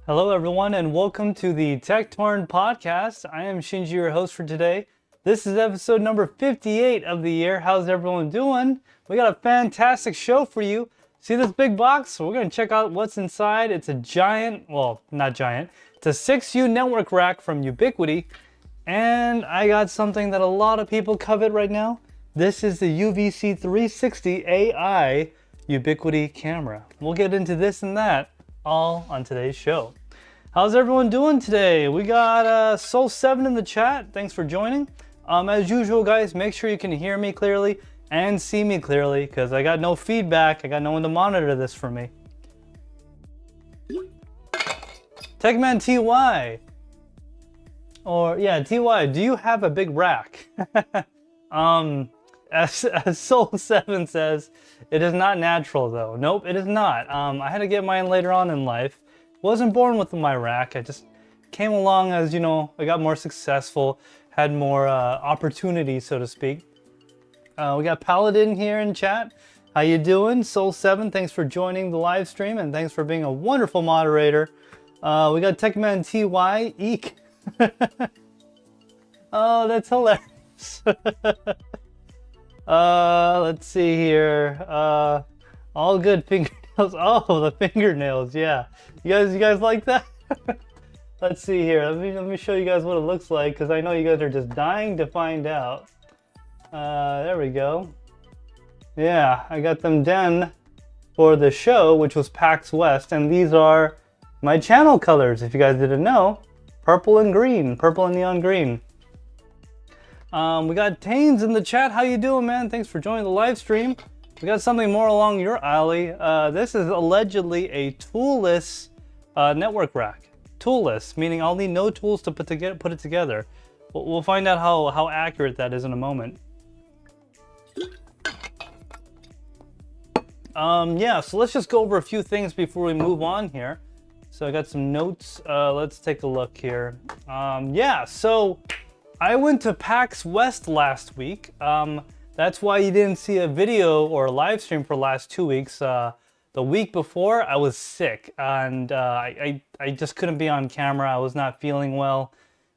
Hello everyone and welcome to the Tek Torrent Podcast. I am Shinji, your host for today. This is episode number 58 of the year. How's everyone doing? We got a fantastic show for you. See this big box? We're going to check out what's inside. It's a giant, well, not giant. It's a 6U network rack from Ubiquity. And I got something that a lot of people covet right now. This is the UVC 360 AI Ubiquity camera. We'll get into this and that all on today's show. How's everyone doing today? We got Soul7 in the chat. Thanks for joining. As usual, guys, make sure you can hear me clearly and see me clearly because I got no feedback. I got no one to monitor this for me. Techman TY. Or, yeah, TY, do you have a big rack? As Soul7 says, it is not natural though. Nope, it is not. I had to get mine later on in life. Wasn't born with my rack. I just came along as, you know, I got more successful, had more opportunities, so to speak. We got Paladin here in chat. How you doing? Soul7, thanks for joining the live stream and thanks for being a wonderful moderator. We got Techman TY, eek. Oh, that's hilarious. Let's see here. All good fingernails. Oh, the fingernails, yeah. You guys like that? Let's see here. Let me show you guys what it looks like because I know you guys are just dying to find out. There we go. Yeah, I got them done for the show, which was PAX West, and these are my channel colors. If you guys didn't know, purple and green, purple and neon green. We got Taines in the chat. How you doing, man? Thanks for joining the live stream. We got something more along your alley. This is allegedly a toolless network rack. Toolless, meaning I'll need no tools to put it together. We'll find out how accurate that is in a moment. Yeah, so let's just go over a few things before we move on here. So I got some notes. Let's take a look here. Yeah, so I went to PAX West last week. That's why you didn't see a video or a live stream for the last 2 weeks. The week before, I was sick and I just couldn't be on camera. I was not feeling well.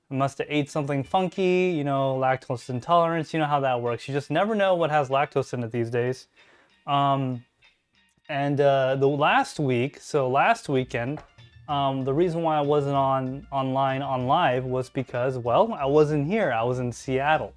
I must have ate something funky, you know, lactose intolerance. You know how that works. You just never know what has lactose in it these days. The last week, so last weekend, the reason why I wasn't on live was because, well, I wasn't here. I was in Seattle.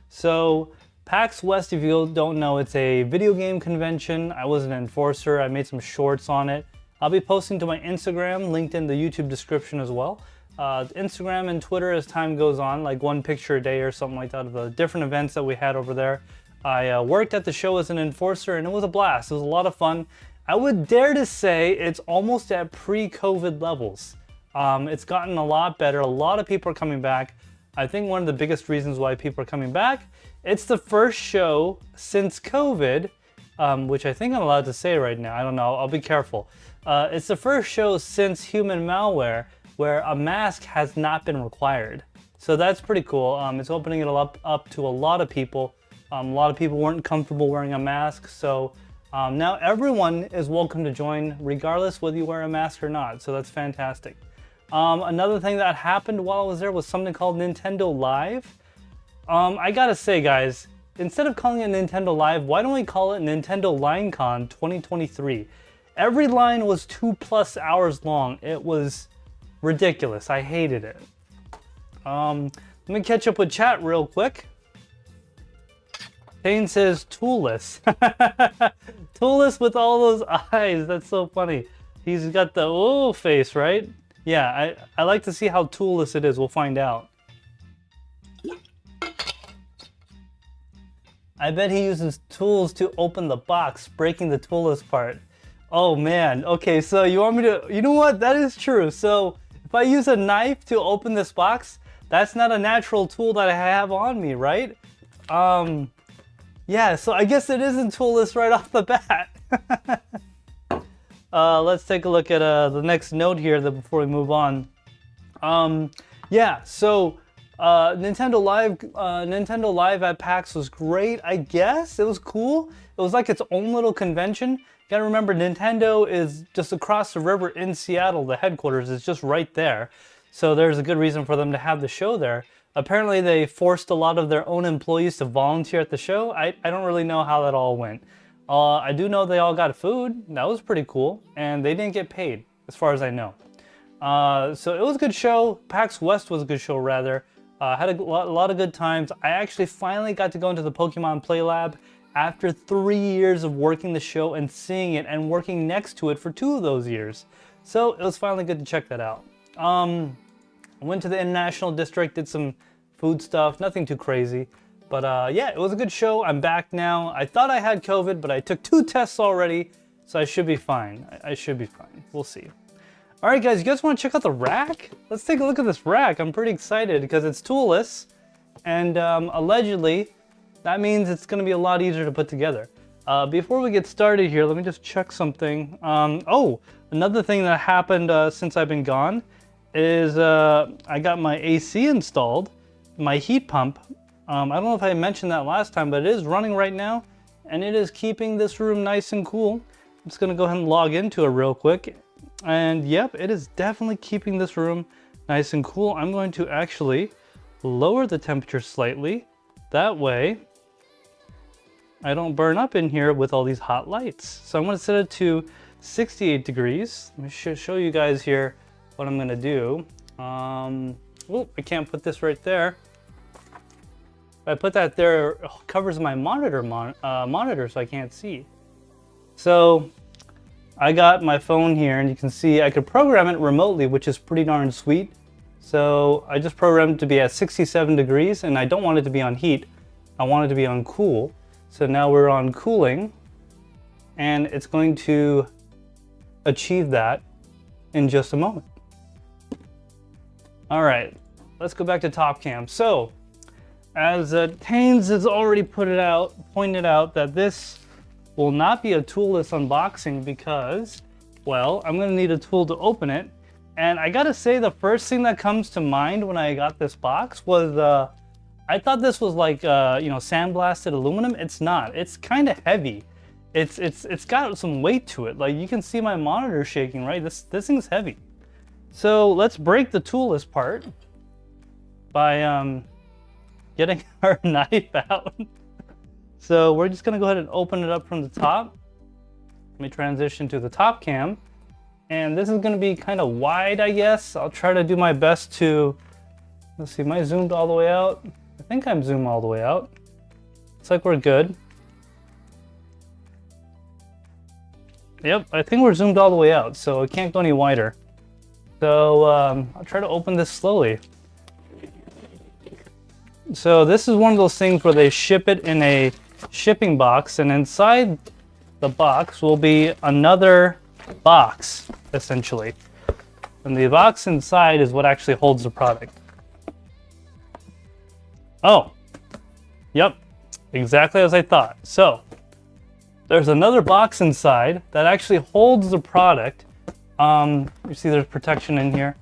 So PAX West, if you don't know, it's a video game convention. I was an enforcer. I made some shorts on it. I'll be posting to my Instagram, linked in the YouTube description as well. Instagram and Twitter as time goes on, like one picture a day or something like that of the different events that we had over there. I worked at the show as an enforcer and it was a blast. It was a lot of fun. I would dare to say it's almost at pre-COVID levels. It's gotten a lot better. A lot of people are coming back. I think one of the biggest reasons why people are coming back, it's the first show since COVID, which I think I'm allowed to say right now. I don't know. I'll be careful. It's the first show since human malware where a mask has not been required. So that's pretty cool. It's opening it up to a lot of people. A lot of people weren't comfortable wearing a mask. So now everyone is welcome to join regardless whether you wear a mask or not. So that's fantastic. Another thing that happened while I was there was something called Nintendo Live. I gotta say, guys, instead of calling it Nintendo Live, why don't we call it Nintendo LineCon 2023? Every line was 2+ hours long. It was ridiculous. I hated it. Let me catch up with chat real quick. Payne says toolless. Toolless with all those eyes. That's so funny. He's got the oh face, right? Yeah, I like to see how toolless it is. We'll find out. I bet he uses tools to open the box, breaking the toolless part. Oh man, okay, so you want me to, you know what, that is true. So if I use a knife to open this box, that's not a natural tool that I have on me, right? Yeah, so I guess it isn't toolless right off the bat. Let's take a look at the next note here before we move on. Yeah, so Nintendo Live at PAX was great, I guess. It was cool. It was like its own little convention. You gotta remember, Nintendo is just across the river in Seattle. The headquarters is just right there. So there's a good reason for them to have the show there. Apparently they forced a lot of their own employees to volunteer at the show. I don't really know how that all went. I do know they all got food. That was pretty cool. And they didn't get paid, as far as I know. So it was a good show. PAX West was a good show, rather. Had a lot of good times. I actually finally got to go into the Pokemon Play Lab after 3 years of working the show and seeing it and working next to it for 2 of those years. So it was finally good to check that out. I went to the International District, did some food stuff, nothing too crazy. But yeah, it was a good show. I'm back now. I thought I had COVID, but I took 2 tests already, so I should be fine. I should be fine. We'll see. All right, guys, you guys want to check out the rack? Let's take a look at this rack. I'm pretty excited because it's toolless, and allegedly, that means it's going to be a lot easier to put together. Before we get started here, let me just check something. Oh, another thing that happened since I've been gone is I got my AC installed, my heat pump. I don't know if I mentioned that last time, but it is running right now, and it is keeping this room nice and cool. I'm just going to go ahead and log into it real quick. And yep, it is definitely keeping this room nice and cool. I'm going to actually lower the temperature slightly. That way, I don't burn up in here with all these hot lights. So I'm going to set it to 68 degrees. Let me show you guys here what I'm going to do. Oh, I can't put this right there. If I put that there, it covers my monitor so I can't see. So I got my phone here, and you can see I could program it remotely, which is pretty darn sweet. So I just programmed it to be at 67 degrees, and I don't want it to be on heat. I want it to be on cool. So now we're on cooling, and it's going to achieve that in just a moment. All right, let's go back to top cam. So as Taines has already pointed out that this will not be a toolless unboxing because, well, I'm gonna need a tool to open it. And I gotta say, the first thing that comes to mind when I got this box was, I thought this was like, sandblasted aluminum. It's not, it's kind of heavy. It's got some weight to it. Like, you can see my monitor shaking, right? This thing's heavy. So let's break the toolless part by getting our knife out. So we're just gonna go ahead and open it up from the top. Let me transition to the top cam. And this is gonna be kind of wide, I guess. I'll try to do my best to, let's see, am I zoomed all the way out? I think I'm zoomed all the way out. Looks like we're good. Yep, I think we're zoomed all the way out, so it can't go any wider. So I'll try to open this slowly. So this is one of those things where they ship it in a shipping box, and inside the box will be another box, essentially. And the box inside is what actually holds the product. Oh, yep, exactly as I thought. So there's another box inside that actually holds the product. You see there's protection in here.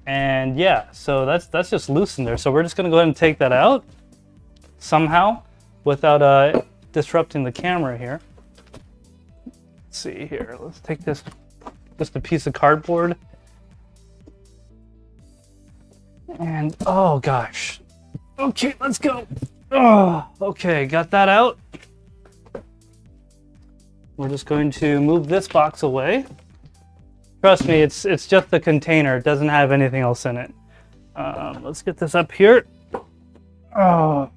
And yeah, so that's just loose in there. So we're just gonna go ahead and take that out somehow without disrupting the camera here. Let's see here, let's take this, just a piece of cardboard. And oh gosh. Okay, let's go. Oh, okay, got that out. We're just going to move this box away. Trust me, it's just the container. It doesn't have anything else in it. Let's get this up here. Oh.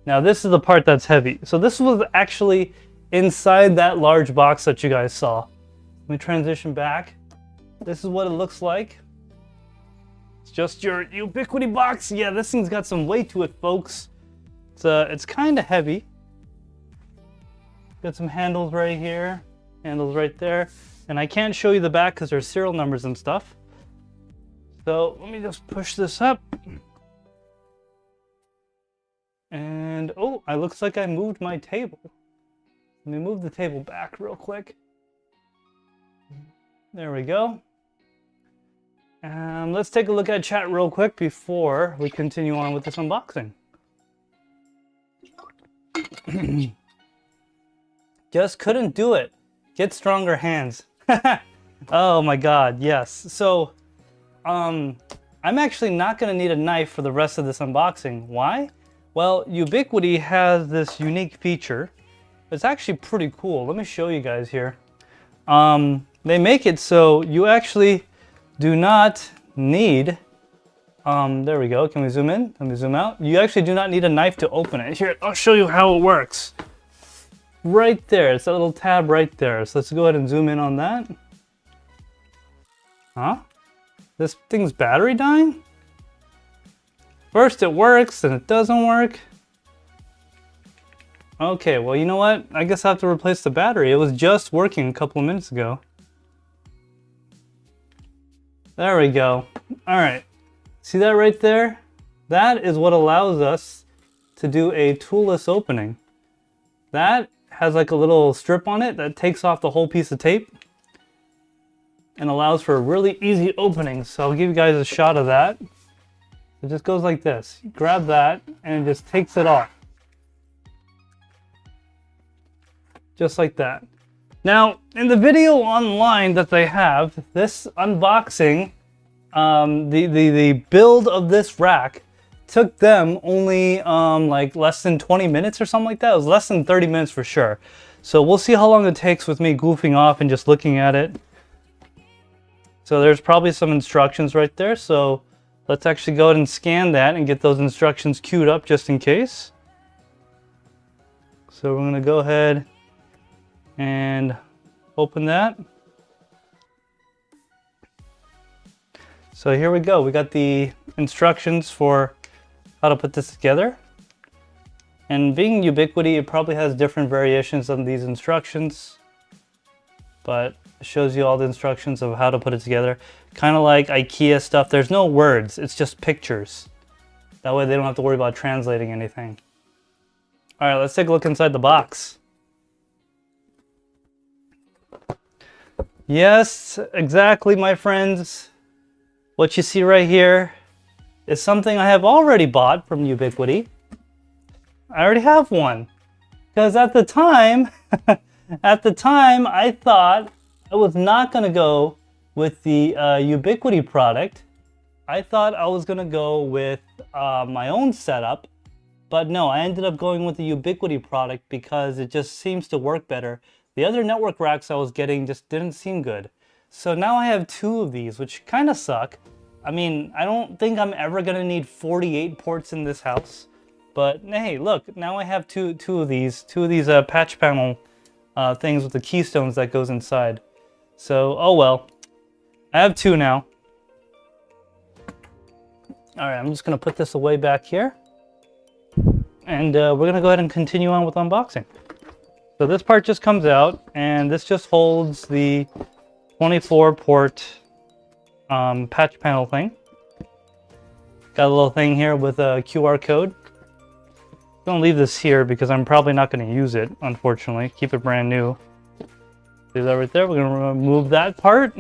Now this is the part that's heavy. So this was actually inside that large box that you guys saw. Let me transition back. This is what it looks like. It's just your ubiquity box. Yeah, this thing's got some weight to it, folks. It's kind of heavy. Got some handles right here, handles right there. And I can't show you the back because there's serial numbers and stuff. So let me just push this up. And oh, it looks like I moved my table. Let me move the table back real quick. There we go. Let's take a look at chat real quick before we continue on with this unboxing. Just couldn't do it. Get stronger hands. Oh my god, yes. So, I'm actually not going to need a knife for the rest of this unboxing. Why? Well, Ubiquity has this unique feature. It's actually pretty cool. Let me show you guys here. They make it so you actually do not need, there we go. Can we zoom in? Let me zoom out. You actually do not need a knife to open it. Here, I'll show you how it works. Right there, it's that little tab right there. So let's go ahead and zoom in on that. Huh? This thing's battery dying? First it works, then it doesn't work. Okay, well, you know what? I guess I have to replace the battery. It was just working a couple of minutes ago. There we go. All right. See that right there? That is what allows us to do a toolless opening. That has like a little strip on it that takes off the whole piece of tape and allows for a really easy opening. So I'll give you guys a shot of that. It just goes like this. You grab that and it just takes it off. Just like that. Now, in the video online that they have, this unboxing, the build of this rack took them only like less than 20 minutes or something like that. It was less than 30 minutes for sure. So we'll see how long it takes with me goofing off and just looking at it. So there's probably some instructions right there. So let's actually go ahead and scan that and get those instructions queued up just in case. So we're going to go ahead and open that. So here we go. We got the instructions for how to put this together. And being Ubiquity, it probably has different variations on these instructions, but it shows you all the instructions of how to put it together. Kind of like IKEA stuff. There's no words, it's just pictures. That way they don't have to worry about translating anything. All right, let's take a look inside the box. Yes, exactly, my friends. What you see right here is something I have already bought from Ubiquity. I already have one. Because at the time, I thought I was not going to go with the Ubiquity product. I thought I was going to go with my own setup. But no, I ended up going with the Ubiquity product because it just seems to work better. The other network racks I was getting just didn't seem good. So now I have two of these, which kind of suck. I mean, I don't think I'm ever going to need 48 ports in this house. But hey, look, now I have two of these patch panel things with the keystones that goes inside. So, oh well. I have two now. All right, I'm just going to put this away back here. And we're going to go ahead and continue on with unboxing. So this part just comes out, and this just holds the 24-port patch panel thing. Got a little thing here with a QR code. I'm gonna leave this here because I'm probably not gonna use it, unfortunately. Keep it brand new. See that right there? We're gonna remove that part.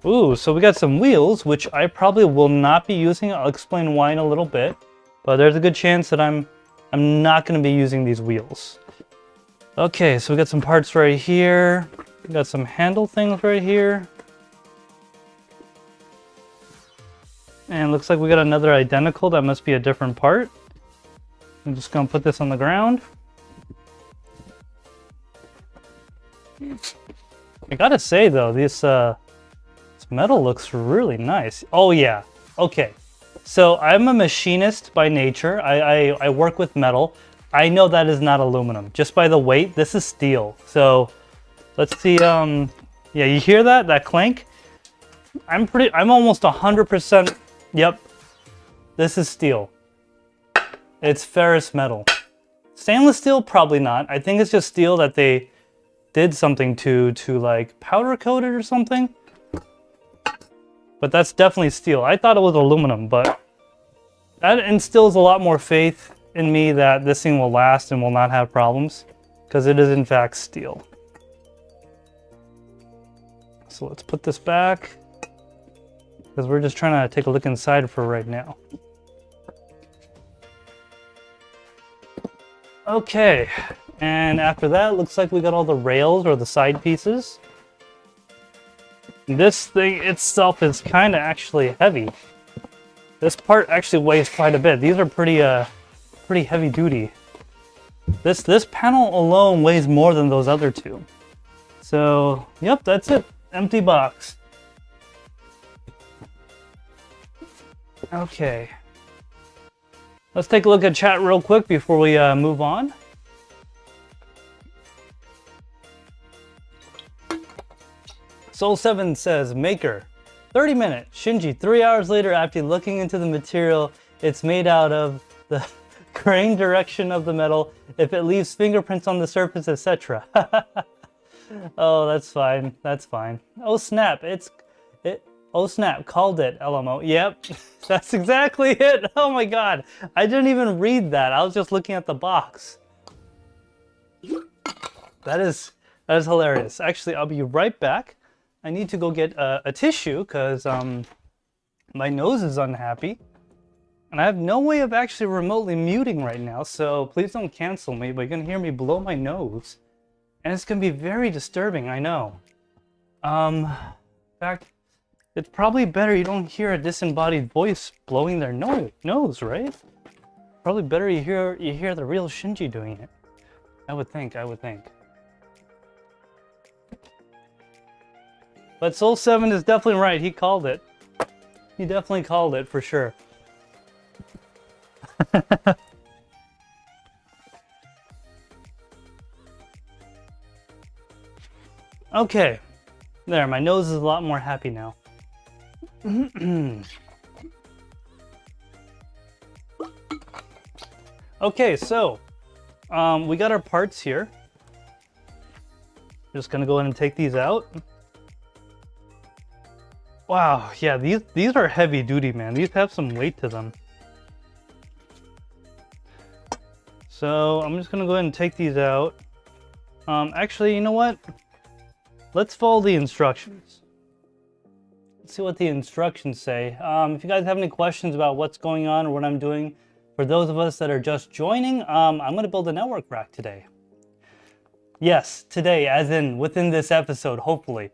Ooh, so we got some wheels, which I probably will not be using. I'll explain why in a little bit. But there's a good chance that I'm not going to be using these wheels. Okay, so we got some parts right here. We got some handle things right here. And it looks like we got another identical. That must be a different part. I'm just going to put this on the ground. I gotta say though, this metal looks really nice. Oh yeah, okay. So I'm a machinist by nature. I work with metal. I know that is not aluminum. Just by the weight, this is steel. So let's see, yeah, you hear that? That clank? I'm almost 100%, yep. This is steel. It's ferrous metal. Stainless steel, probably not. I think it's just steel that they did something to like powder coat it or something. But that's definitely steel. I thought it was aluminum, but that instills a lot more faith in me that this thing will last and will not have problems, because it is in fact steel. So let's put this back because we're just trying to take a look inside for right now. Okay, and after that, looks like we got all the rails or the side pieces. This thing itself is kind of actually heavy. This part actually weighs quite a bit. These are pretty heavy duty. This panel alone weighs more than those other two. So, yep, that's it. Empty box. Okay. Let's take a look at chat real quick before we move on. Soul7 says, Maker, 30 minutes. Shinji, 3 hours later after looking into the material it's made out of, the grain direction of the metal, if it leaves fingerprints on the surface, etc. Oh, that's fine. That's fine. Oh snap! Oh snap! Called it. LMO. Yep, that's exactly it. Oh my god! I didn't even read that. I was just looking at the box. That is hilarious. Actually, I'll be right back. I need to go get a tissue because my nose is unhappy. And I have no way of actually remotely muting right now, so please don't cancel me, but you're gonna hear me blow my nose. And it's gonna be very disturbing, I know. In fact, it's probably better you don't hear a disembodied voice blowing their nose, right? Probably better you hear the real Shinji doing it. I would think. But Soul7 is definitely right, he called it. He definitely called it for sure. Okay, there, my nose is a lot more happy now. Okay, so we got our parts here. Just gonna go ahead and take these out. Wow, yeah, these are heavy duty, man. These have some weight to them. So I'm just gonna go ahead and take these out. Actually, you know what? Let's follow the instructions. Let's see what the instructions say. If you guys have any questions about what's going on or what I'm doing, for those of us that are just joining, I'm gonna build a network rack today. Yes, today, as in within this episode, hopefully.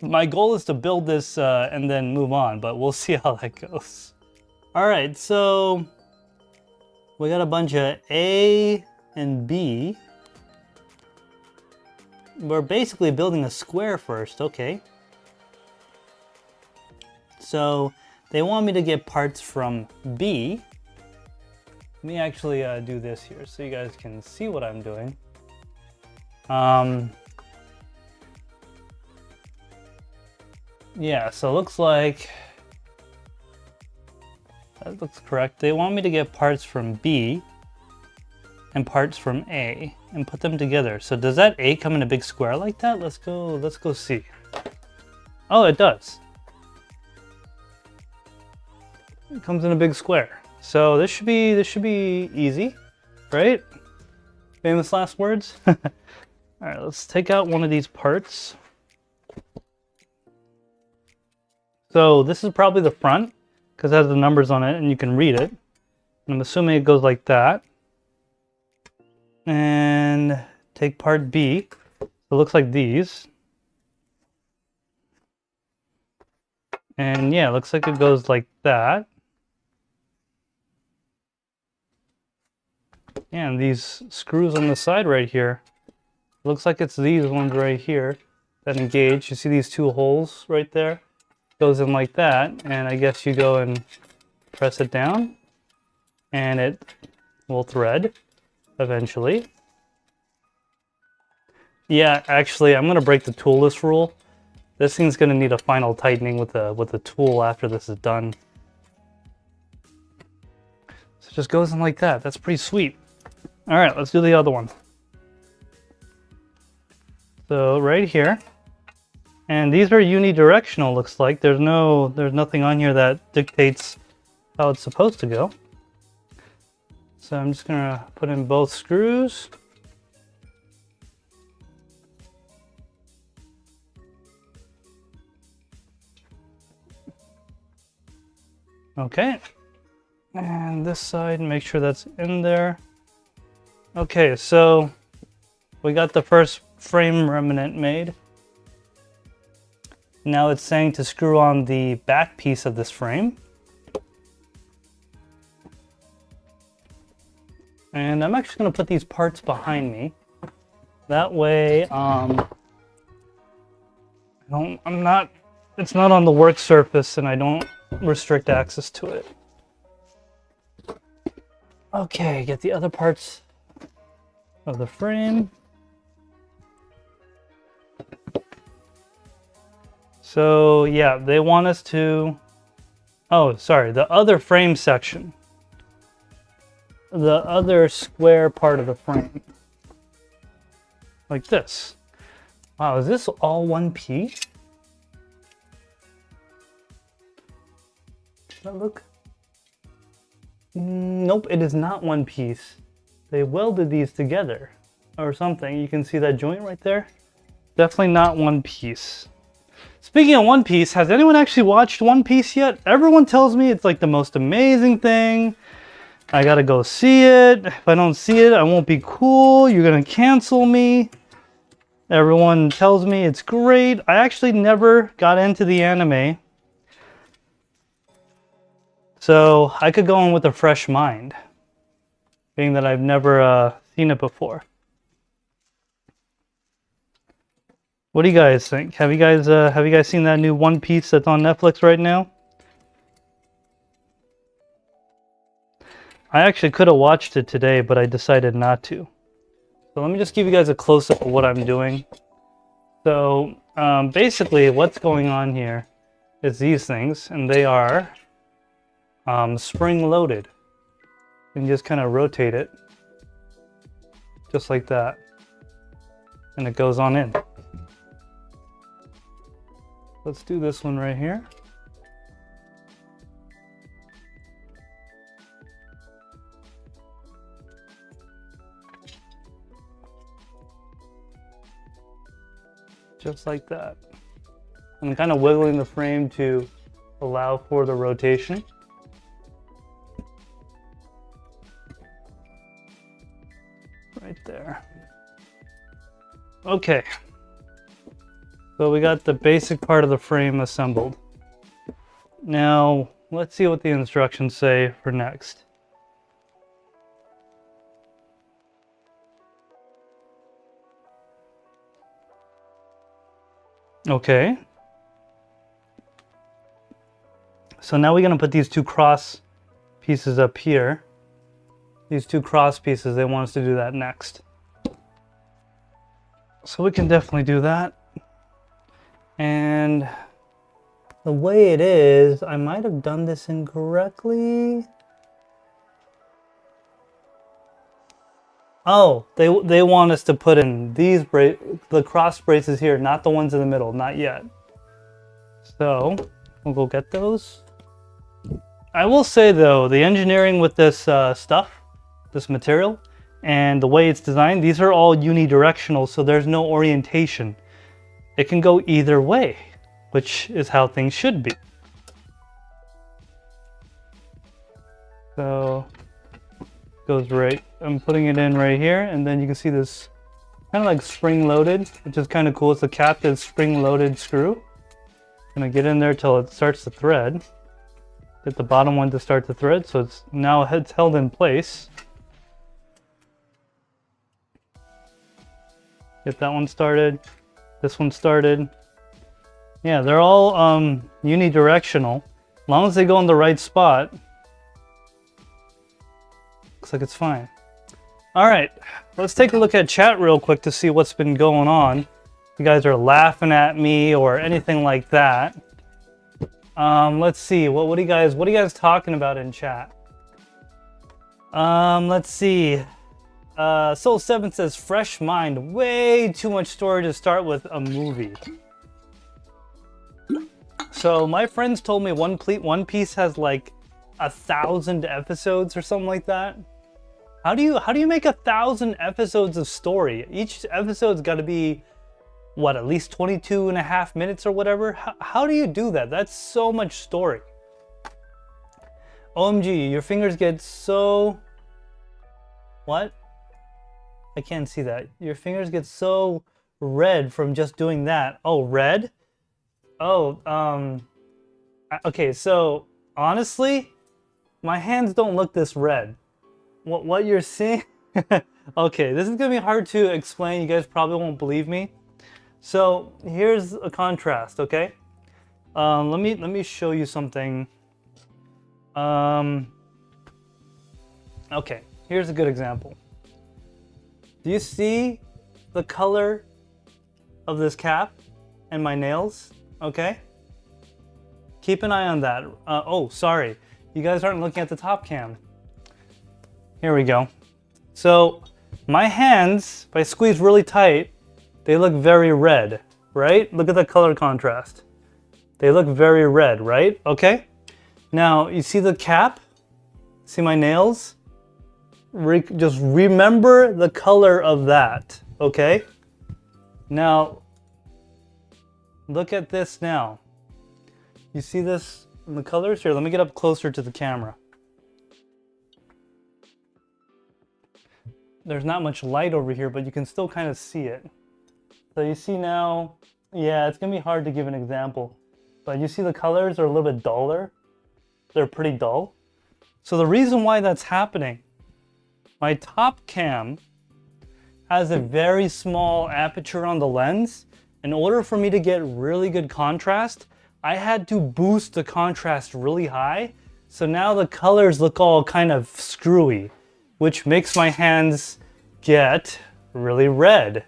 My goal is to build this and then move on, but we'll see how that goes. All right, so we got a bunch of A and B. We're basically building a square first, okay. So they want me to get parts from B. Let me actually do this here so you guys can see what I'm doing. Yeah, so it looks like that looks correct. They want me to get parts from B and parts from A and put them together. So does that A come in a big square like that? Let's go see. Oh, it does. It comes in a big square. So this should be easy, right? Famous last words. All right, let's take out one of these parts. So this is probably the front because it has the numbers on it and you can read it. And I'm assuming it goes like that. And take part B. So it looks like these. And yeah, it looks like it goes like that. And these screws on the side right here. Looks like it's these ones right here that engage. You see these two holes right there? Goes in like that, and I guess you go and press it down and it will thread eventually. Yeah, actually I'm gonna break the toolless rule. This thing's gonna need a final tightening with the tool after this is done. So it just goes in like that. That's pretty sweet. All right, let's do the other one. So right here. And these are unidirectional, looks like. There's nothing on here that dictates how it's supposed to go. So I'm just gonna put in both screws. Okay. And this side, make sure that's in there. Okay, so we got the first frame remnant made. Now it's saying to screw on the back piece of this frame. And I'm actually going to put these parts behind me. That way, it's not on the work surface and I don't restrict access to it. Okay, get the other parts of the frame. So yeah, they want us to, oh, sorry, the other frame section. The other square part of the frame. Like this. Wow, is this all one piece? Does that look? Nope, it is not one piece. They welded these together or something. You can see that joint right there. Definitely not one piece. Speaking of One Piece, has anyone actually watched One Piece yet? Everyone tells me it's like the most amazing thing. I gotta go see it. If I don't see it, I won't be cool. You're gonna cancel me. Everyone tells me it's great. I actually never got into the anime. So I could go in with a fresh mind, being that I've never seen it before. What do you guys think? Have you guys seen that new One Piece that's on Netflix right now? I actually could have watched it today, but I decided not to. So let me just give you guys a close-up of what I'm doing. So basically what's going on here is these things, and they are spring-loaded. You can just kind of rotate it, just like that, and it goes on in. Let's do this one right here. Just like that. I'm kind of wiggling the frame to allow for the rotation. Right there. Okay. So we got the basic part of the frame assembled. Now, let's see what the instructions say for next. Okay. So now we're going to put these two cross pieces up here. These two cross pieces, they want us to do that next. So we can definitely do that. And the way it is, I might have done this incorrectly. Oh, they want us to put in these the cross braces here, not the ones in the middle, not yet. So we'll go get those. I will say though, the engineering with this stuff, this material, and the way it's designed, these are all unidirectional, so there's no orientation. It can go either way, which is how things should be. So goes right, I'm putting it in right here, and then you can see this kind of like spring-loaded, which is kind of cool. It's a captive spring-loaded screw. Gonna get in there till it starts to thread. Get the bottom one to start to thread, so it's now it's held in place. Get that one started. This one started. Yeah, they're all unidirectional. As long as they go in the right spot, looks like it's fine. All right, let's take a look at chat real quick to see what's been going on. If you guys are laughing at me or anything like that. Let's see. What are you guys talking about in chat? Let's see. Soul7 says fresh mind. Way too much story to start with a movie. So my friends told me One Piece has like 1,000 episodes or something like that. How do you make 1,000 episodes of story? Each episode's got to be what, at least 22.5 minutes or whatever? How do you do that? That's so much story. OMG, your fingers get so... What? I can't see that. Your fingers get so red from just doing that. Oh, red? Oh, okay, so honestly, my hands don't look this red. What you're seeing? Okay, this is gonna be hard to explain. You guys probably won't believe me. So here's a contrast, okay? Let me show you something. Okay, here's a good example. Do you see the color of this cap and my nails? Okay? Keep an eye on that. Oh, sorry. You guys aren't looking at the top cam. Here we go. So, my hands, if I squeeze really tight, they look very red, right? Look at the color contrast. They look very red, right? Okay? Now, you see the cap? See my nails? Just remember the color of that, okay? Now, look at this now. You see this in the colors? Here, let me get up closer to the camera. There's not much light over here, but you can still kind of see it. So you see now, yeah, it's gonna be hard to give an example, but you see the colors are a little bit duller. They're pretty dull. So the reason why that's happening, my top cam has a very small aperture on the lens. In order for me to get really good contrast, I had to boost the contrast really high. So now the colors look all kind of screwy, which makes my hands get really red.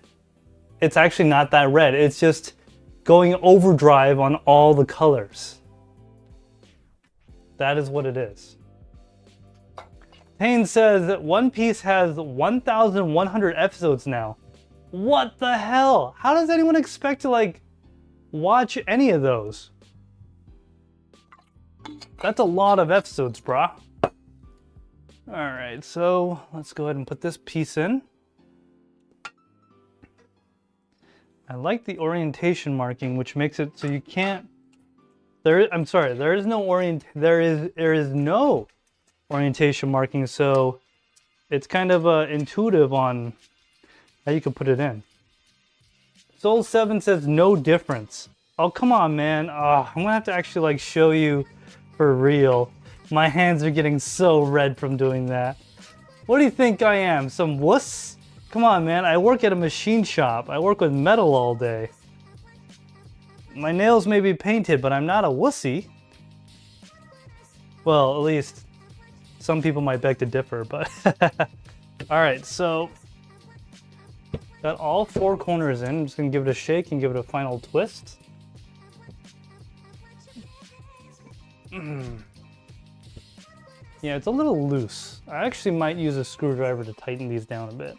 It's actually not that red. It's just going overdrive on all the colors. That is what it is. Payne says that One Piece has 1,100 episodes now. What the hell? How does anyone expect to like watch any of those? That's a lot of episodes, brah. Alright, so let's go ahead and put this piece in. I like the orientation marking, which makes it so you can't... I'm sorry, there is no orientation marking, so it's kind of intuitive on how you can put it in. Soul7 says no difference. Oh, come on, man. I'm gonna have to actually like show you for real. My hands are getting so red from doing that. What do you think I am? Some wuss? Come on, man. I work at a machine shop. I work with metal all day. My nails may be painted, but I'm not a wussy. Well, at least some people might beg to differ, but... Alright, so... got all four corners in. I'm just going to give it a shake and give it a final twist. Yeah, it's a little loose. I actually might use a screwdriver to tighten these down a bit.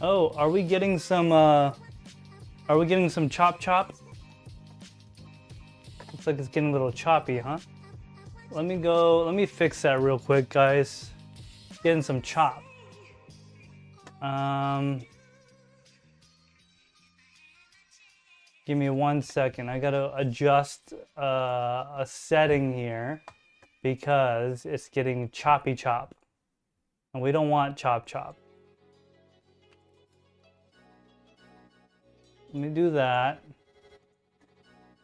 Oh, are we getting some chop chop? Looks like it's getting a little choppy, huh? Let me fix that real quick, guys. Getting some chop. Give me 1 second. I gotta adjust a setting here because it's getting choppy chop. And we don't want chop chop. Let me do that.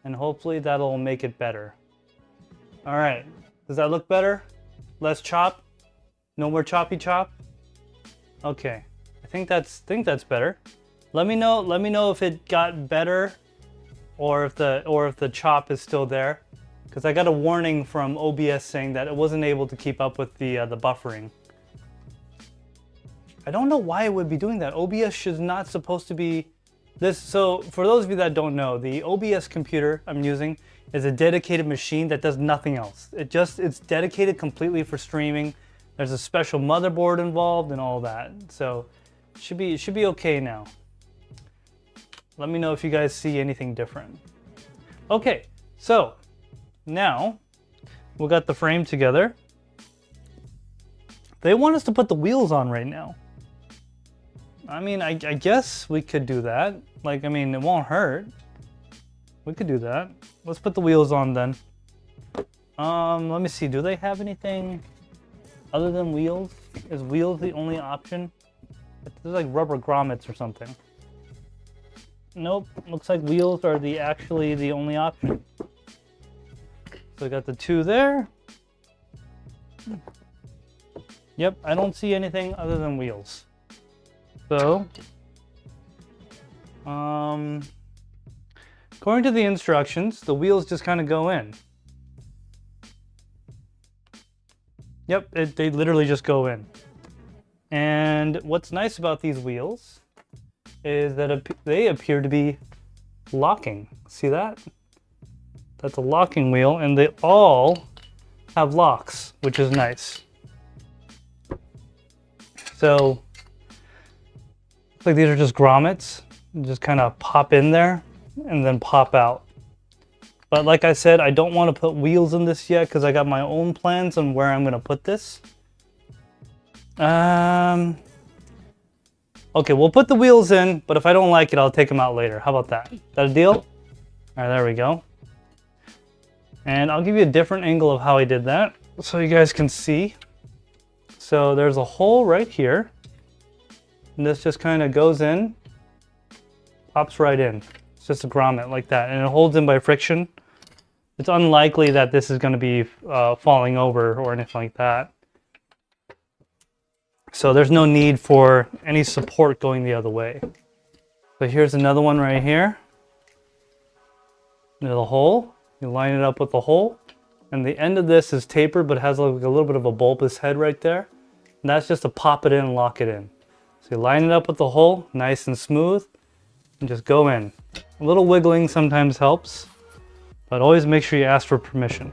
And hopefully that'll make it better. All right, does that look better? Less chop? No more choppy chop? Okay, I think that's better. Let me know if it got better or if the chop is still there, because I got a warning from OBS saying that it wasn't able to keep up with the buffering. I don't know why it would be doing that. OBS is not supposed to be this. So for those of you that don't know, the OBS computer I'm using is a dedicated machine that does nothing else. It's dedicated completely for streaming. There's a special motherboard involved and all that. So it should be okay now. Let me know if you guys see anything different. Okay, so now we got the frame together. They want us to put the wheels on right now. I mean, I guess we could do that. Like, I mean, it won't hurt. we could do that. Let's put the wheels on then. Let me see. Do they have anything other than wheels? Is wheels the only option? There's like rubber grommets or something. Nope. Looks like wheels are actually the only option. So we got the two there. Yep, I don't see anything other than wheels. So, according to the instructions, the wheels just kind of go in. Yep, they literally just go in. And what's nice about these wheels is that they appear to be locking. See that? That's a locking wheel, and they all have locks, which is nice. So, looks like these are just grommets. Just kind of pop in there and then pop out. But like I said, I don't want to put wheels in this yet because I got my own plans on where I'm going to put this. Okay, we'll put the wheels in, but if I don't like it, I'll take them out later. How about that? Is that a deal? All right, there we go. And I'll give you a different angle of how I did that so you guys can see. So there's a hole right here. And this just kind of goes in, pops right in. It's just a grommet like that, and it holds in by friction. It's unlikely that this is going to be falling over or anything like that. So there's no need for any support going the other way. So here's another one right here. There's a hole. You line it up with the hole. And the end of this is tapered, but has like a little bit of a bulbous head right there. And that's just to pop it in and lock it in. So you line it up with the hole, nice and smooth, and just go in. A little wiggling sometimes helps, but always make sure you ask for permission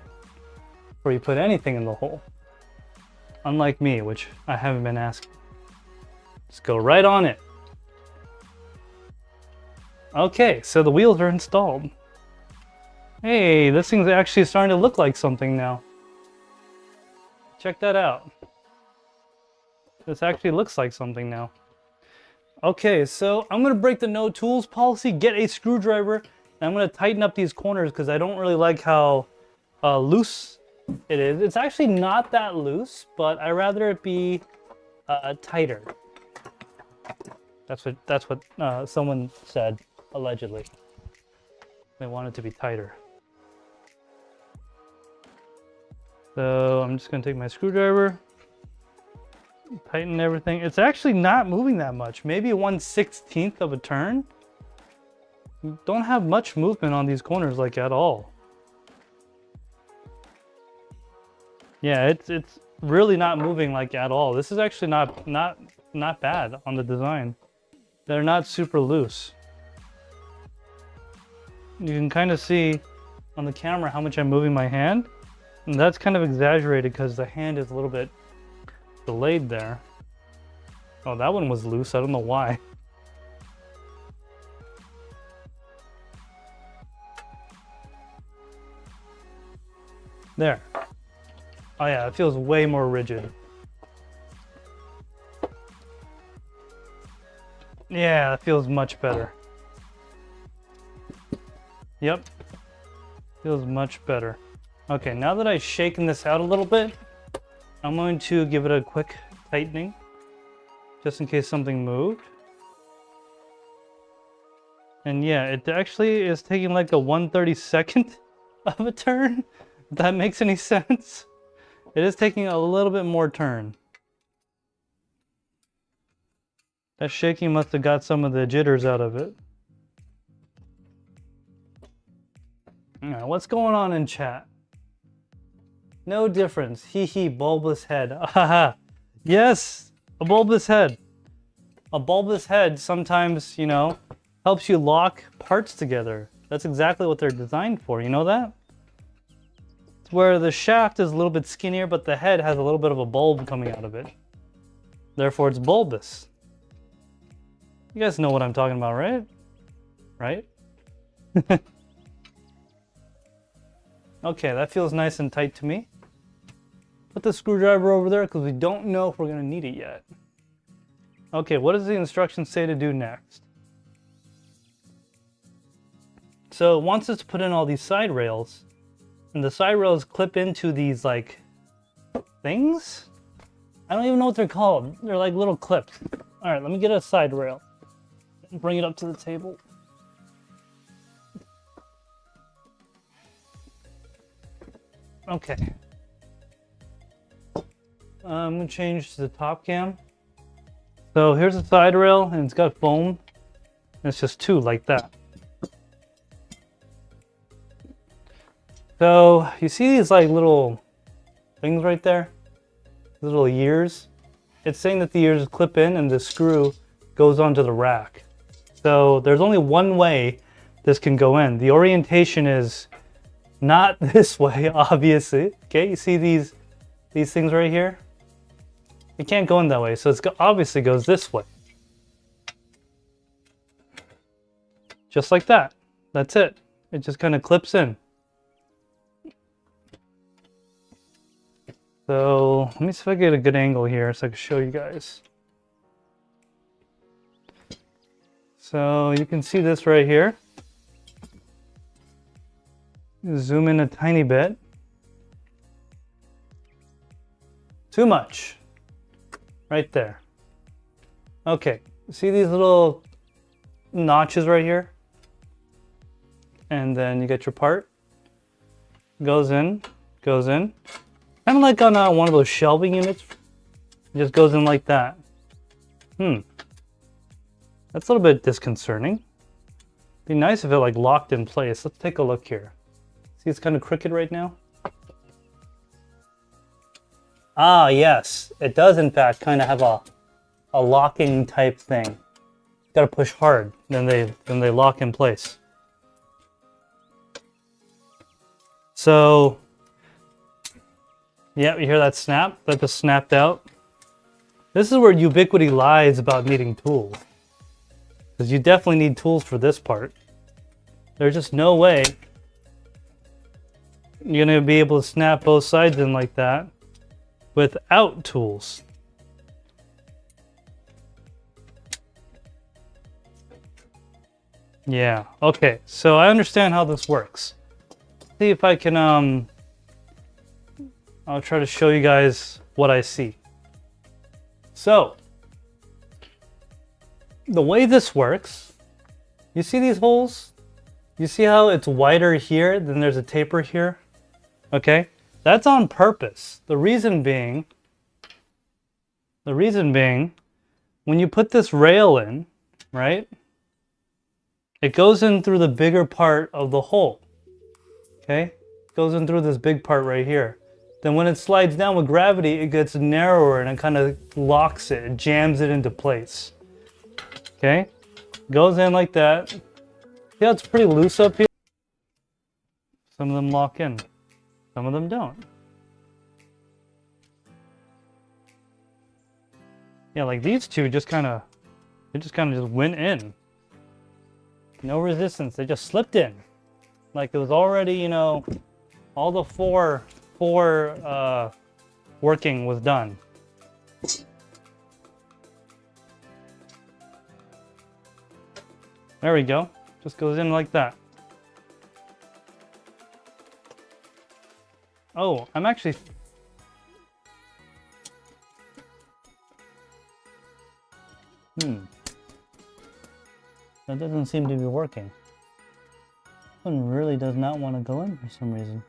before you put anything in the hole. Unlike me, which I haven't been asking. Just go right on it. Okay, so the wheels are installed. Hey, this thing's actually starting to look like something now. Check that out. This actually looks like something now. Okay, so I'm gonna break the no tools policy, get a screwdriver, and I'm gonna tighten up these corners because I don't really like how loose it is. It's actually not that loose, but I rather it be tighter. That's what someone said, allegedly. They want it to be tighter. So I'm just gonna take my screwdriver, tighten everything. It's actually not moving that much. Maybe 1/16th of a turn. Don't have much movement on these corners like at all. Yeah, it's really not moving like at all. This is actually not bad on the design. They're not super loose. You can kind of see on the camera how much I'm moving my hand. And that's kind of exaggerated because the hand is a little bit delayed there. Oh, that one was loose. I don't know why. There. Oh yeah, it feels way more rigid. Yeah, it feels much better. Yep. Feels much better. Okay, now that I've shaken this out a little bit, I'm going to give it a quick tightening, just in case something moved. And yeah, it actually is taking like a 1/32nd of a turn, if that makes any sense. It is taking a little bit more turn. That shaking must have got some of the jitters out of it. Alright, what's going on in chat? No difference. Hee hee, bulbous head. Haha. Yes, a bulbous head. A bulbous head sometimes, you know, helps you lock parts together. That's exactly what they're designed for. You know that? It's where the shaft is a little bit skinnier, but the head has a little bit of a bulb coming out of it. Therefore, it's bulbous. You guys know what I'm talking about, right? Right? Okay, that feels nice and tight to me. Put the screwdriver over there because we don't know if we're going to need it yet. Okay, what does the instructions say to do next? So it wants us to put in all these side rails, and the side rails clip into these like things. I don't even know what they're called. They're like little clips. All right, let me get a side rail and bring it up to the table. Okay. I'm gonna change to the top cam. So here's a side rail, and it's got foam. And it's just two like that. So you see these like little things right there? Little ears. It's saying that the ears clip in and the screw goes onto the rack. So there's only one way this can go in. The orientation is not this way, obviously. Okay, you see these things right here? It can't go in that way, so it obviously goes this way. Just like that. That's it. It just kind of clips in. So let me see if I get a good angle here so I can show you guys. So you can see this right here. Zoom in a tiny bit. Too much. Right there. Okay, see these little notches right here? And then you get your part. Goes in, goes in. Kind of like on one of those shelving units. It just goes in like that. That's a little bit disconcerting. Be nice if it like locked in place. Let's take a look here. See, it's kind of crooked right now. Ah, yes. It does, in fact, kind of have a locking type thing. Got to push hard, then they lock in place. So, yeah, you hear that snap? That just snapped out. This is where Ubiquity lies about needing tools. Because you definitely need tools for this part. There's just no way you're going to be able to snap both sides in like that without tools. Yeah, okay, so I understand how this works. See if I can, I'll try to show you guys what I see. So, the way this works, you see these holes? You see how it's wider here, then there's a taper here? Okay? That's on purpose. The reason being, when you put this rail in, right? It goes in through the bigger part of the hole. Okay? It goes in through this big part right here. Then when it slides down with gravity, it gets narrower and it kind of locks it. It jams it into place. Okay? Goes in like that. See how it's pretty loose up here? Some of them lock in. Some of them don't. Yeah, like these two just kind of went in. No resistance. They just slipped in. Like it was already, you know, all the four working was done. There we go. Just goes in like that. Oh, I'm actually... That doesn't seem to be working. This one really does not want to go in for some reason.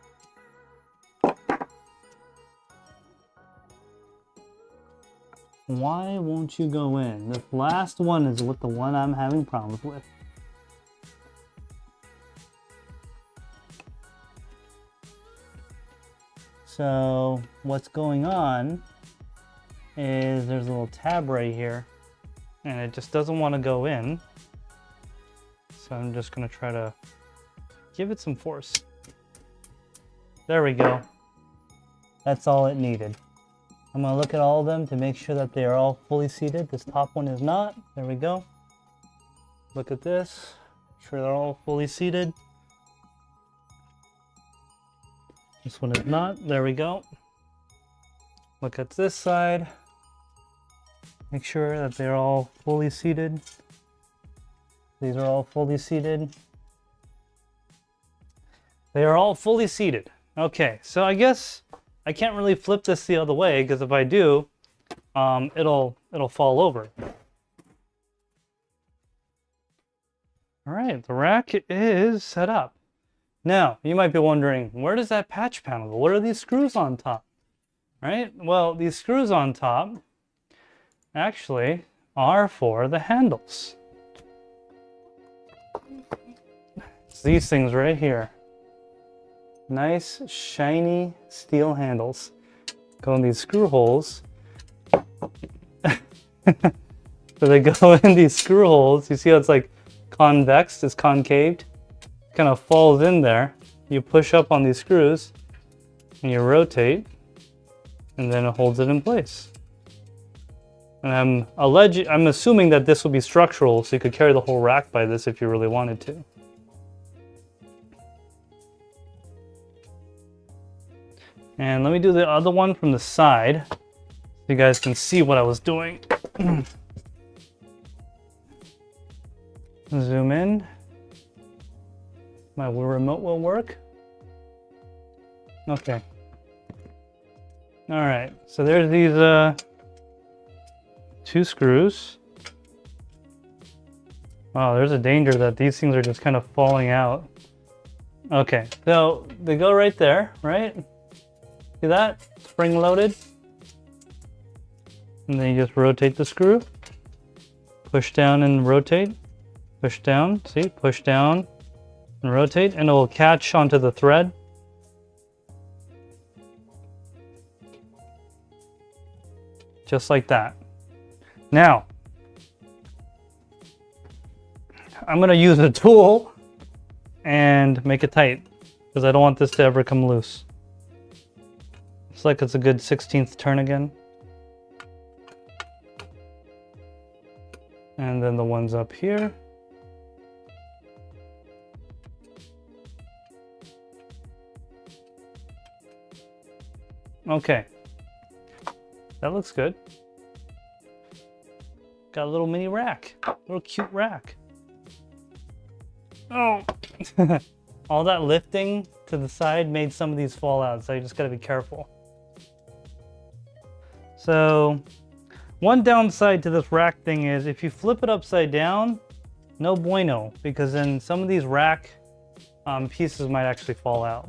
Why won't you go in? This last one is what the one I'm having problems with. So what's going on is there's a little tab right here and it just doesn't want to go in. So I'm just going to try to give it some force. There we go. That's all it needed. I'm going to look at all of them to make sure that they are all fully seated. This top one is not. There we go. Look at this. Make sure they're all fully seated. This one is not. There we go. Look at this side. Make sure that they're all fully seated. These are all fully seated. They are all fully seated. Okay, so I guess I can't really flip this the other way, because if I do, it'll fall over. All right, the rack is set up. Now, you might be wondering, where does that patch panel go? What are these screws on top? Right? Well, these screws on top actually are for the handles. It's these things right here. Nice, shiny steel handles. Go in these screw holes. So they go in these screw holes. You see how it's like convex, it's concaved? Kind of falls in there. You push up on these screws and you rotate, and then it holds it in place. And I'm assuming that this will be structural, so you could carry the whole rack by this if you really wanted to. And let me do the other one from the side so you guys can see what I was doing. Zoom in. My remote will work. Okay. All right, so there's these two screws. Wow, there's a danger that these things are just kind of falling out. Okay, so they go right there, right? See that? Spring loaded. And then you just rotate the screw. Push down and rotate. Push down, see? Push down and rotate, and it will catch onto the thread. Just like that. Now, I'm going to use a tool and make it tight, because I don't want this to ever come loose. It's like it's a good 16th turn again. And then the ones up here. Okay. That looks good. Got a little mini rack. Little cute rack. Oh! All that lifting to the side made some of these fall out, so you just gotta be careful. So, one downside to this rack thing is if you flip it upside down, no bueno, because then some of these rack pieces might actually fall out.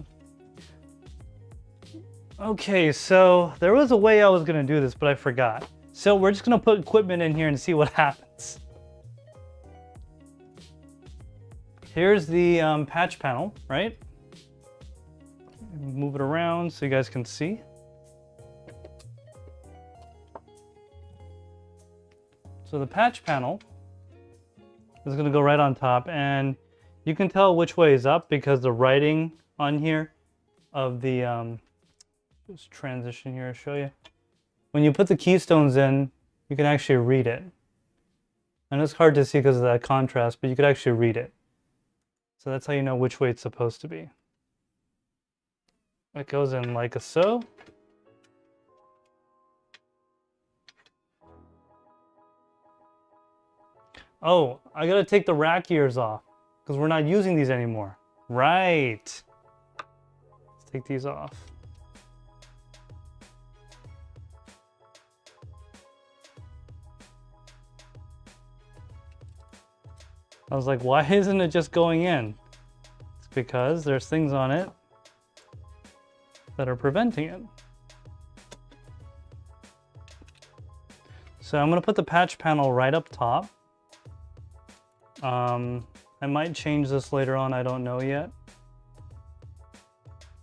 Okay, so there was a way I was gonna do this, but I forgot. So we're just gonna put equipment in here and see what happens. Here's the patch panel, right? Move it around so you guys can see. So the patch panel is gonna go right on top, and you can tell which way is up because the writing on here of the just transition here, I'll show you. When you put the keystones in, you can actually read it. And it's hard to see because of that contrast, but you could actually read it. So that's how you know which way it's supposed to be. It goes in like so. Oh, I gotta take the rack ears off because we're not using these anymore. Right. Let's take these off. I was like, why isn't it just going in? It's because there's things on it that are preventing it. So I'm gonna put the patch panel right up top. I might change this later on, I don't know yet.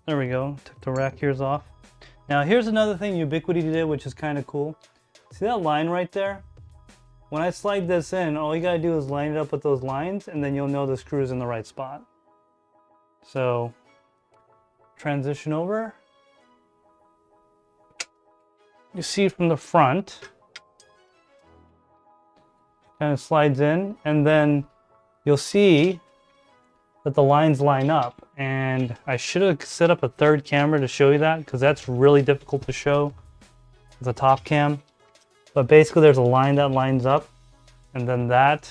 There we go, took the rack ears off. Now here's another thing Ubiquity did, which is kind of cool. See that line right there? When I slide this in, all you gotta do is line it up with those lines, and then you'll know the screw's in the right spot. So, transition over. You see from the front, kind of slides in, and then you'll see that the lines line up. And I should have set up a third camera to show you that, because that's really difficult to show with a top cam. But basically there's a line that lines up, and then that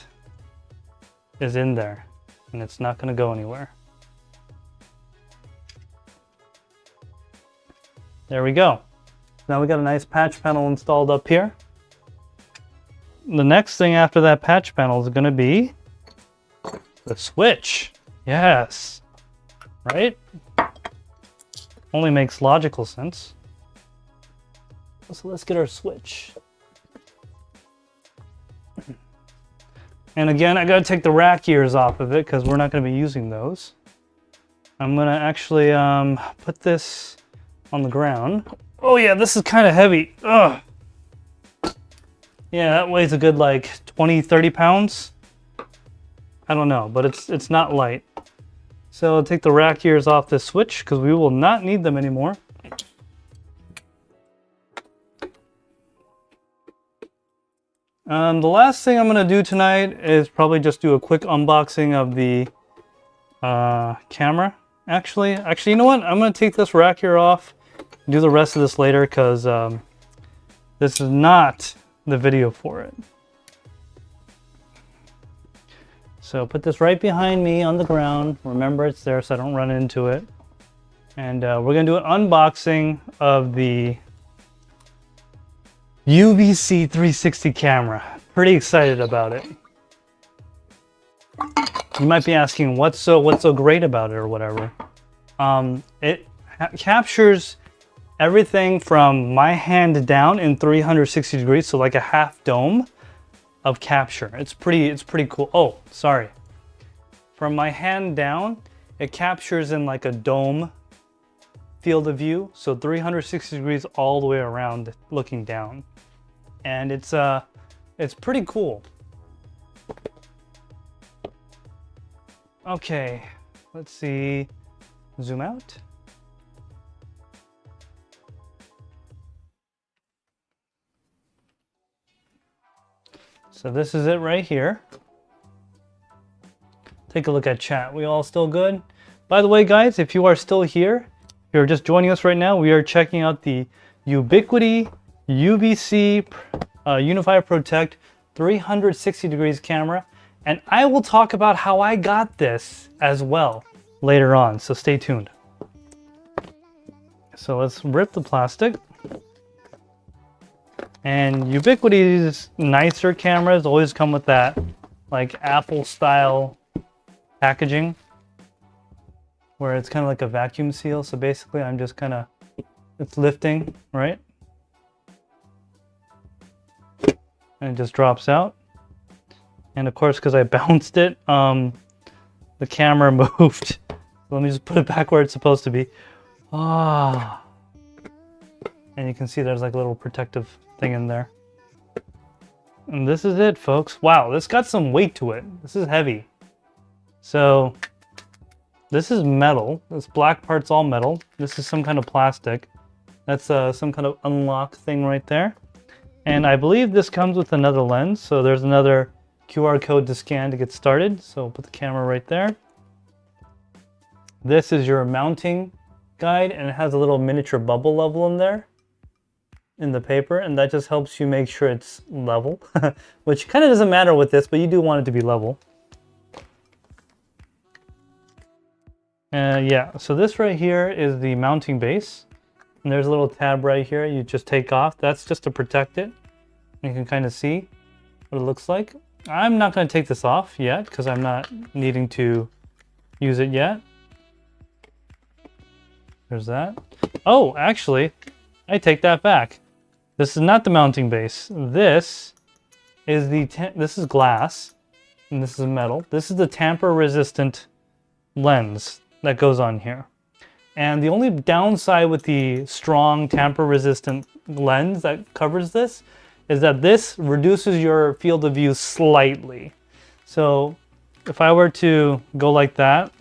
is in there, and it's not going to go anywhere. There we go. Now we got a nice patch panel installed up here. The next thing after that patch panel is going to be the switch. Yes. Right? Only makes logical sense. So let's get our switch. And again, I gotta take the rack ears off of it because we're not gonna be using those. I'm gonna actually put this on the ground. Oh yeah, this is kind of heavy. Ugh. Yeah, that weighs a good like 20, 30 pounds. I don't know, but it's not light. So I'll take the rack ears off this switch because we will not need them anymore. The last thing I'm going to do tonight is probably just do a quick unboxing of the camera. Actually, you know what? I'm going to take this rack here off, do the rest of this later because this is not the video for it. So put this right behind me on the ground. Remember it's there so I don't run into it. And we're going to do an unboxing of the UVC 360 camera. Pretty excited about it. You might be asking what's so great about it or whatever. It captures everything from my hand down in 360 degrees, so like a half dome of capture. It's pretty cool. Oh, sorry. From my hand down, it captures in like a dome field of view, so 360 degrees all the way around looking down. And it's pretty cool. Okay, let's see. Zoom out. So this is it right here. Take a look at chat. We all still good? By the way, guys, if you are still here, if you're just joining us right now, we are checking out the Ubiquity UVC Unify Protect 360 degrees camera, and I will talk about how I got this as well later on, so stay tuned. So let's rip the plastic. And Ubiquity's nicer cameras always come with that like Apple style packaging where it's kind of like a vacuum seal. So basically I'm just kind of, it's lifting, right? And it just drops out. And of course, because I bounced it, the camera moved. Let me just put it back where it's supposed to be. Ah. And you can see there's like a little protective thing in there. And this is it, folks. Wow, this got some weight to it. This is heavy. So this is metal. This black part's all metal. This is some kind of plastic. That's some kind of unlock thing right there. And I believe this comes with another lens. So there's another QR code to scan to get started. So put the camera right there. This is your mounting guide, and it has a little miniature bubble level in there in the paper, and that just helps you make sure it's level, which kind of doesn't matter with this, but you do want it to be level. Yeah, so this right here is the mounting base, and there's a little tab right here you just take off. That's just to protect it. You can kind of see what it looks like. I'm not going to take this off yet because I'm not needing to use it yet. There's that. Oh, actually, I take that back. This is not the mounting base. This is this is glass, and this is metal. This is the tamper-resistant lens that goes on here. And the only downside with the strong tamper-resistant lens that covers this is that this reduces your field of view slightly. So if I were to go like that,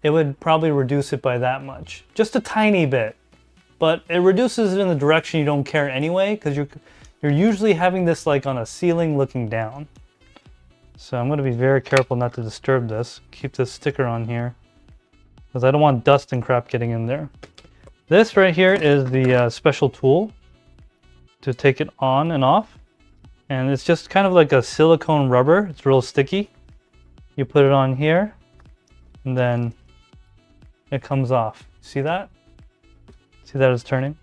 it would probably reduce it by that much. Just a tiny bit. But it reduces it in the direction you don't care anyway, because you're usually having this like on a ceiling looking down. So I'm going to be very careful not to disturb this. Keep this sticker on here, because I don't want dust and crap getting in there. This right here is the special tool to take it on and off. And it's just kind of like a silicone rubber. It's real sticky. You put it on here, and then it comes off. See that? See that it's turning?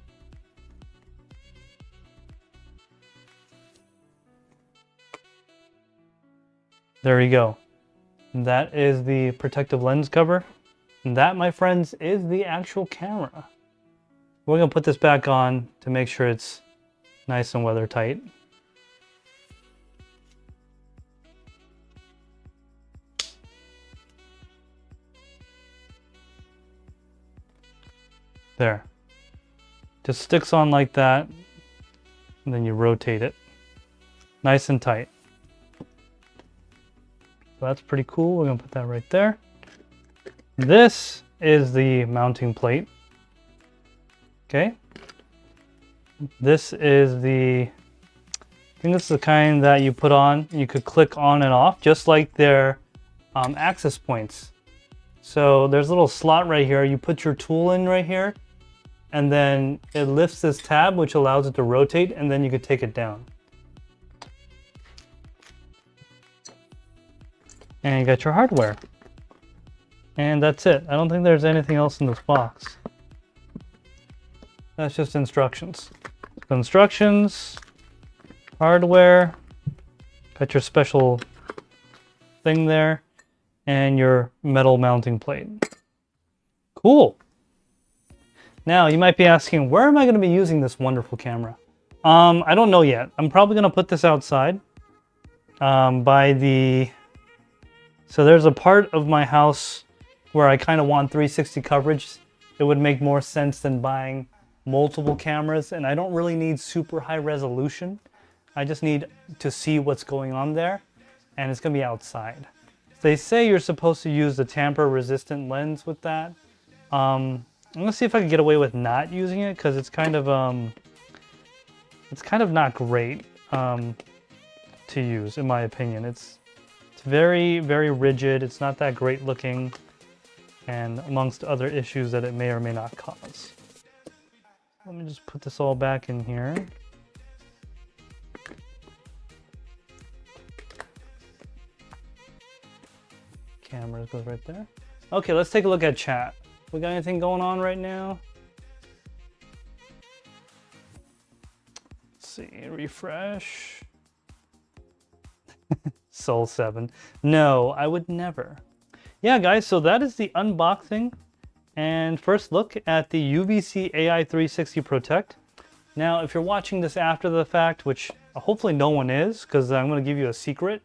There you go. That is the protective lens cover. And that, my friends, is the actual camera. We're gonna put this back on to make sure it's nice and weather tight. There. Just sticks on like that, and then you rotate it. Nice and tight. So that's pretty cool. We're gonna put that right there. This is the mounting plate. Okay. This is I think this is the kind that you put on. You could click on and off, just like their access points. So there's a little slot right here. You put your tool in right here, and then it lifts this tab, which allows it to rotate, and then you could take it down. And you got your hardware. And that's it. I don't think there's anything else in this box. That's just instructions. So instructions, hardware, got your special thing there, and your metal mounting plate. Cool. Now you might be asking, where am I going to be using this wonderful camera? I don't know yet. I'm probably going to put this outside so there's a part of my house where I kind of want 360 coverage. It would make more sense than buying multiple cameras, and I don't really need super high resolution. I just need to see what's going on there, and it's going to be outside. They say you're supposed to use the tamper-resistant lens with that. I'm going to see if I can get away with not using it, because it's kind of not great to use, in my opinion. It's very, very rigid. It's not that great looking, and amongst other issues that it may or may not cause. Let me just put this all back in here. Camera goes right there. Okay, let's take a look at chat. We got anything going on right now? Let's see, refresh. Soul 7. No, I would never. Yeah, guys, so that is the unboxing and first look at the UVC AI 360 Protect. Now, if you're watching this after the fact, which hopefully no one is, because I'm going to give you a secret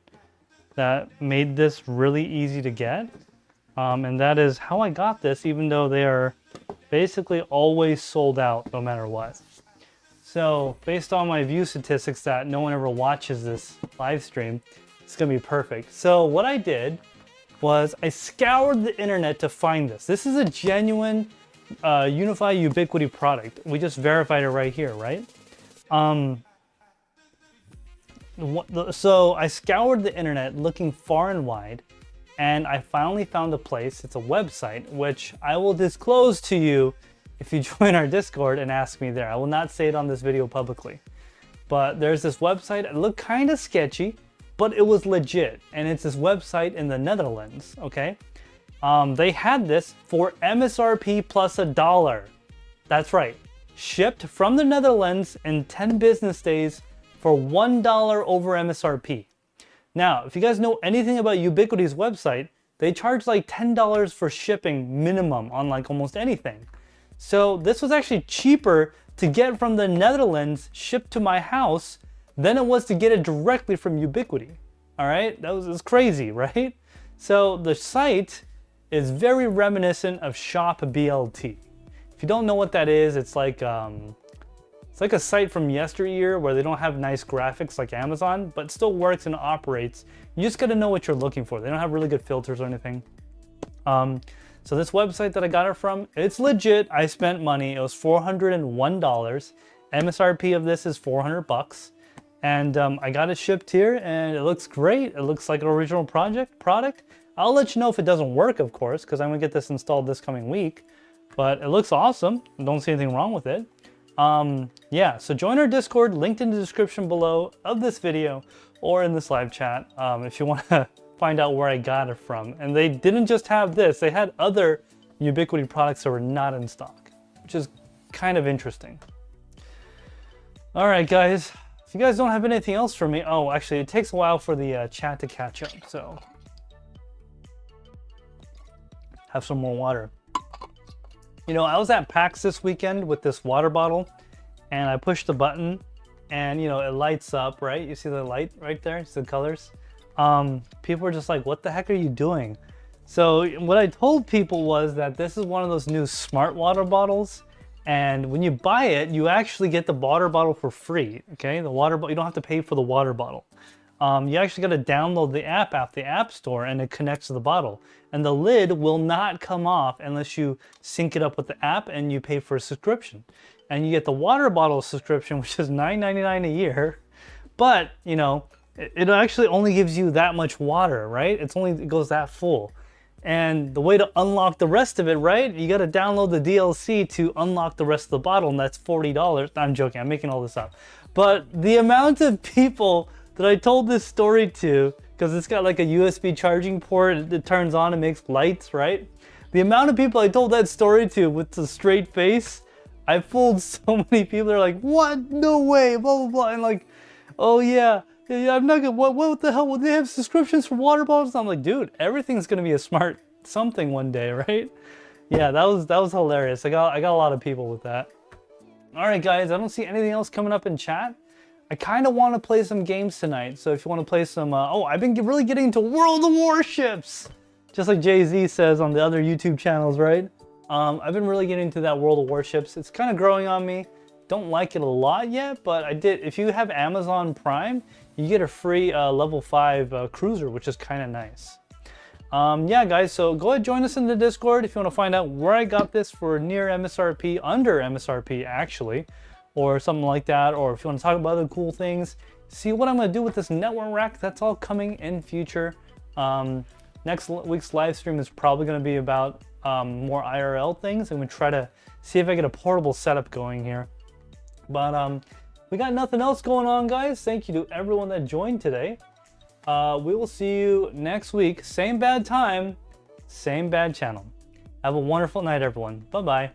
that made this really easy to get. And that is how I got this, even though they are basically always sold out no matter what. So based on my view statistics that no one ever watches this live stream, it's gonna be perfect. So what I did was I scoured the internet to find this. This is a genuine Unify Ubiquity product. We just verified it right here, right? So I scoured the internet looking far and wide, and I finally found a place. It's a website, which I will disclose to you if you join our Discord and ask me there. I will not say it on this video publicly. But there's this website. It looked kind of sketchy, but it was legit. And it's this website in the Netherlands, okay? They had this for MSRP plus $1. That's right. Shipped from the Netherlands in 10 business days for $1 over MSRP. Now, if you guys know anything about Ubiquity's website, they charge like $10 for shipping minimum on like almost anything. So this was actually cheaper to get from the Netherlands shipped to my house than it was to get it directly from Ubiquity. All right, that was crazy, right? So the site is very reminiscent of Shop BLT. If you don't know what that is, it's like a site from yesteryear where they don't have nice graphics like Amazon, but still works and operates. You just gotta know what you're looking for. They don't have really good filters or anything. So this website that I got it from, it's legit. I spent money. It was $401. MSRP of this is 400 bucks. And I got it shipped here and it looks great. It looks like an original product. I'll let you know if it doesn't work, of course, because I'm gonna get this installed this coming week. But it looks awesome. Don't see anything wrong with it. Yeah, so join our Discord, linked in the description below of this video or in this live chat if you want to find out where I got it from. And they didn't just have this, they had other Ubiquity products that were not in stock, which is kind of interesting. All right, guys. If you guys don't have anything else for me, oh, actually, it takes a while for the chat to catch up, so have some more water. You know, I was at PAX this weekend with this water bottle, and I pushed the button, and you know, it lights up, right? You see the light right there? It's the colors. People were just like, what the heck are you doing? So what I told people was that this is one of those new smart water bottles, and when you buy it, you actually get the water bottle for free, okay? The water bottle, you don't have to pay for the water bottle. You actually got to download the app the App Store, and it connects to the bottle. And the lid will not come off unless you sync it up with the app and you pay for a subscription. And you get the water bottle subscription, which is $9.99 a year. But, you know, it actually only gives you that much water, right? It goes that full. And the way to unlock the rest of it, right? You got to download the DLC to unlock the rest of the bottle, and that's $40. I'm joking, I'm making all this up. But the amount of people that I told this story to, because it's got like a USB charging port, it turns on and makes lights, right? The amount of people I told that story to with a straight face, I fooled so many people. They're like, what? No way, blah, blah, blah. And like, oh yeah, I'm not gonna, what the hell? Will they have subscriptions for water bottles? I'm like, dude, everything's gonna be a smart something one day, right? Yeah, that was hilarious. I got a lot of people with that. All right, guys, I don't see anything else coming up in chat. I kind of want to play some games tonight, so if you want to play some, oh, I've been really getting into World of Warships, just like Jay-Z says on the other YouTube channels, right? I've been really getting into that World of Warships. It's kind of growing on me. Don't like it a lot yet, but I did. If you have Amazon Prime, you get a free level 5 cruiser, which is kind of nice. Yeah, guys, so go ahead, join us in the Discord if you want to find out where I got this for near MSRP, under MSRP actually, or something like that, or if you want to talk about other cool things, see what I'm going to do with this network rack. That's all coming in future. Next week's live stream is probably going to be about more IRL things. I'm going to try to see if I get a portable setup going here. But we got nothing else going on, guys. Thank you to everyone that joined today. We will see you next week. Same bad time, same bad channel. Have a wonderful night, everyone. Bye-bye.